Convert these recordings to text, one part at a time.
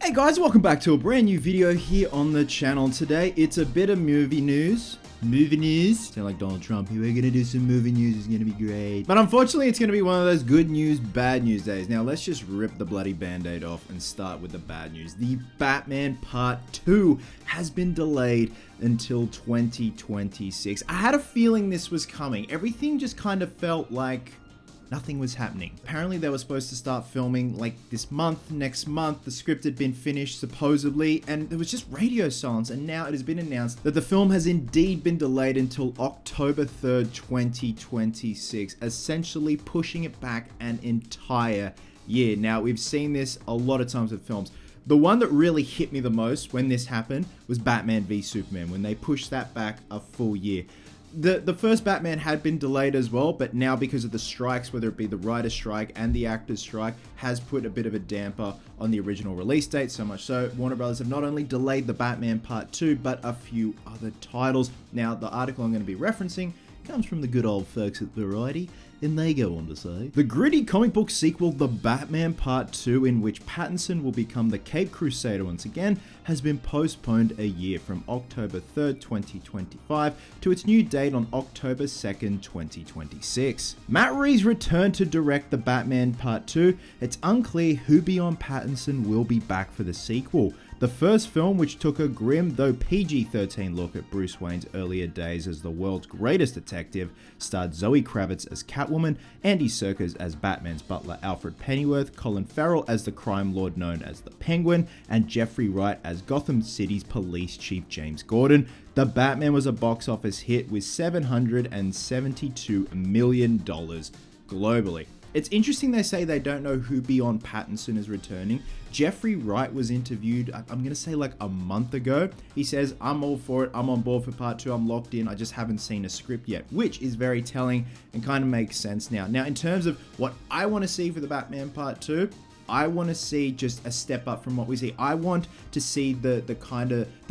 Hey guys, welcome back to a brand new video here on the channel. Today, it's a bit of movie news. Sound like Donald Trump. We're gonna do some movie news, it's gonna be great. But unfortunately, it's gonna be one of those good news, bad news days. Now, let's just rip the bloody band-aid off and start with the bad news. The Batman Part 2 has been delayed until 2026. I had a feeling this was coming. Everything just kind of felt like nothing was happening. Apparently they were supposed to start filming like this month, next month. The script had been finished supposedly, and there was just radio silence. And now it has been announced that the film has indeed been delayed until October 3rd, 2026, essentially pushing it back an entire year. Now, we've seen this a lot of times with films. The one that really hit me the most when this happened was Batman v Superman, when they pushed that back a full year. The first Batman had been delayed as well, but now because of the strikes, whether it be the writer's strike and the actor's strike, has put a bit of a damper on the original release date. So much so, Warner Brothers have not only delayed the Batman Part 2, but a few other titles. Now, the article I'm going to be referencing comes from the good old folks at Variety, and they go on to say, the gritty comic book sequel, The Batman Part 2, in which Pattinson will become the Caped Crusader once again, has been postponed a year from October 3rd, 2025 to its new date on October 2nd, 2026. Matt Reeves returned to direct The Batman Part 2. It's unclear who beyond Pattinson will be back for the sequel. The first film, which took a grim though PG-13 look at Bruce Wayne's earlier days as the world's greatest detective, starred Zoe Kravitz as Catwoman, Andy Serkis as Batman's butler Alfred Pennyworth, Colin Farrell as the crime lord known as the Penguin, and Jeffrey Wright as Gotham City's police chief James Gordon. The Batman was a box office hit with $772 million globally. It's interesting they say they don't know who beyond Pattinson is returning. Jeffrey Wright was interviewed, I'm going to say like a month ago. He says, I'm all for it, I'm on board for Part 2, I'm locked in, I just haven't seen a script yet, which is very telling and kind of makes sense now. Now, in terms of what I want to see for the Batman Part 2, I want to see just a step up from what we see. I want to see the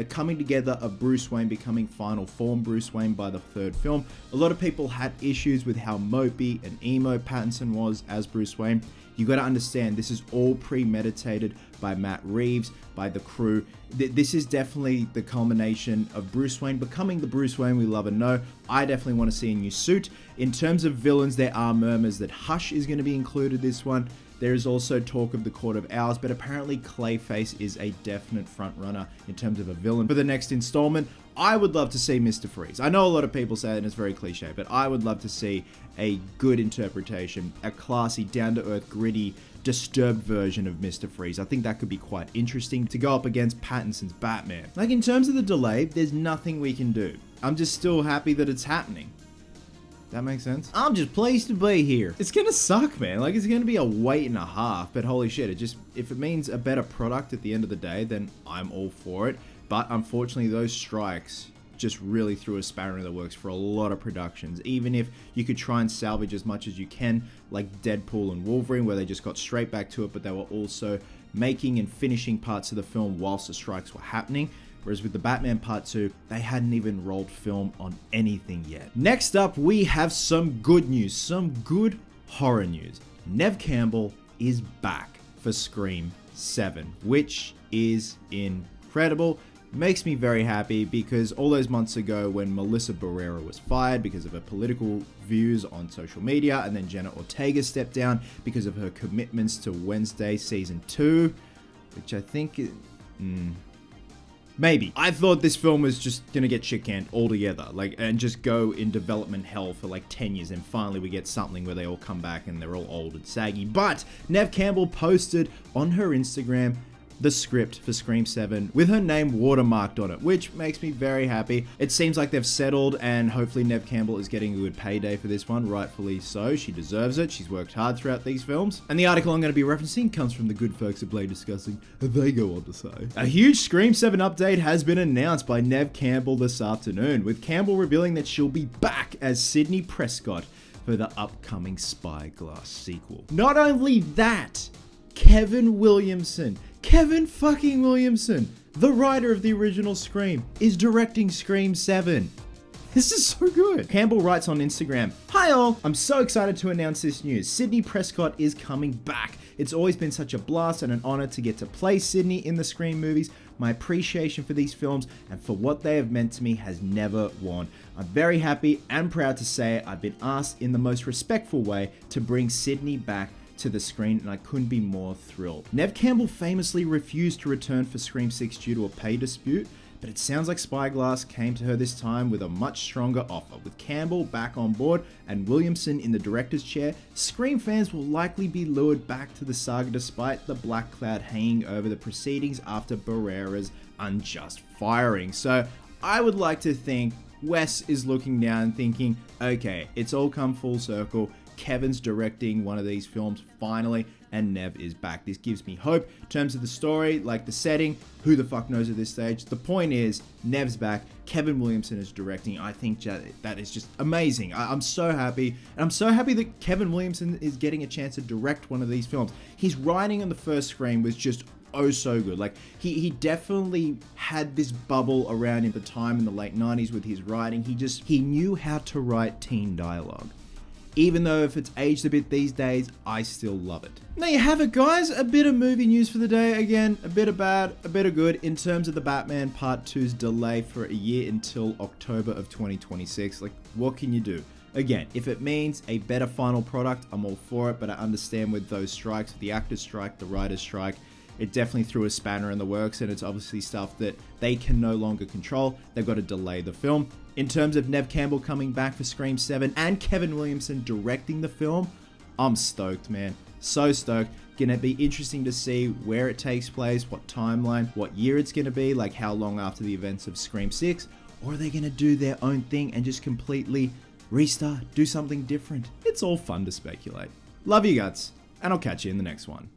coming together of Bruce Wayne becoming final form Bruce Wayne by the third film. A lot of people had issues with how mopey and emo Pattinson was as Bruce Wayne. You got to understand, this is all premeditated by Matt Reeves, by the crew. This is definitely the culmination of Bruce Wayne becoming the Bruce Wayne we love and know. I definitely want to see a new suit. In terms of villains, there are murmurs that Hush is going to be included this one. There is also talk of the Court of Owls, but apparently Clayface is a definite front runner in terms of a villain. For the next installment, I would love to see Mr. Freeze. I know a lot of people say it and it's very cliche, but I would love to see a good interpretation, a classy, down-to-earth, gritty, disturbed version of Mr. Freeze. I think that could be quite interesting to go up against Pattinson's Batman. Like, in terms of the delay, there's nothing we can do. I'm just still happy that it's happening. That makes sense? I'm just pleased to be here. It's gonna suck, man. Like, it's gonna be a wait and a half, but holy shit, if it means a better product at the end of the day, then I'm all for it. But unfortunately, those strikes just really threw a spanner in the works for a lot of productions. Even if you could try and salvage as much as you can, like Deadpool and Wolverine, where they just got straight back to it, but they were also making and finishing parts of the film whilst the strikes were happening. Whereas with the Batman Part 2, they hadn't even rolled film on anything yet. Next up, we have some good news, some good horror news. Neve Campbell is back for Scream 7, which is incredible. Makes me very happy because all those months ago when Melissa Barrera was fired because of her political views on social media, and then Jenna Ortega stepped down because of her commitments to Wednesday Season 2, which I think... Maybe. I thought this film was just gonna get shit-canned altogether, and just go in development hell for like 10 years, and finally we get something where they all come back and they're all old and saggy. But Neve Campbell posted on her Instagram the script for Scream 7 with her name watermarked on it, which makes me very happy. It seems like they've settled, and hopefully Neve Campbell is getting a good payday for this one, rightfully so. She deserves it. She's worked hard throughout these films. And the article I'm going to be referencing comes from the good folks at Blade Discussing. They go on to say, a huge Scream 7 update has been announced by Neve Campbell this afternoon, with Campbell revealing that she'll be back as Sidney Prescott for the upcoming Spyglass sequel. Not only that, Kevin fucking Williamson, the writer of the original Scream, is directing Scream 7. This is so good. Campbell writes on Instagram, "Hi all, I'm so excited to announce this news. Sidney Prescott is coming back. It's always been such a blast and an honor to get to play Sidney in the Scream movies. My appreciation for these films and for what they have meant to me has never worn. I'm very happy and proud to say I've been asked in the most respectful way to bring Sidney back to the screen, and I couldn't be more thrilled." Neve Campbell famously refused to return for Scream 6 due to a pay dispute, but it sounds like Spyglass came to her this time with a much stronger offer. With Campbell back on board and Williamson in the director's chair, Scream fans will likely be lured back to the saga despite the black cloud hanging over the proceedings after Barrera's unjust firing. So I would like to think Wes is looking down and thinking, okay, it's all come full circle. Kevin's directing one of these films finally, and Neve is back. This gives me hope in terms of the story, like the setting. Who the fuck knows at this stage? The point is, Neve's back. Kevin Williamson is directing. I think that is just amazing. I'm so happy. And I'm so happy that Kevin Williamson is getting a chance to direct one of these films. His writing on the first Scream was just oh so good. Like he definitely had this bubble around him at the time in the late 90s with his writing. He knew how to write teen dialogue. Even though if it's aged a bit these days, I still love it. There you have it, guys. A bit of movie news for the day. Again, a bit of bad, a bit of good in terms of the Batman Part 2's delay for a year until October of 2026. Like, what can you do? Again, if it means a better final product, I'm all for it, but I understand with those strikes, the actor's strike, the writer's strike, it definitely threw a spanner in the works, and it's obviously stuff that they can no longer control. They've got to delay the film. In terms of Neve Campbell coming back for Scream 7 and Kevin Williamson directing the film, I'm stoked, man. So stoked. Gonna be interesting to see where it takes place, what timeline, what year it's gonna be, like how long after the events of Scream 6, or are they gonna do their own thing and just completely restart, do something different? It's all fun to speculate. Love you guts, and I'll catch you in the next one.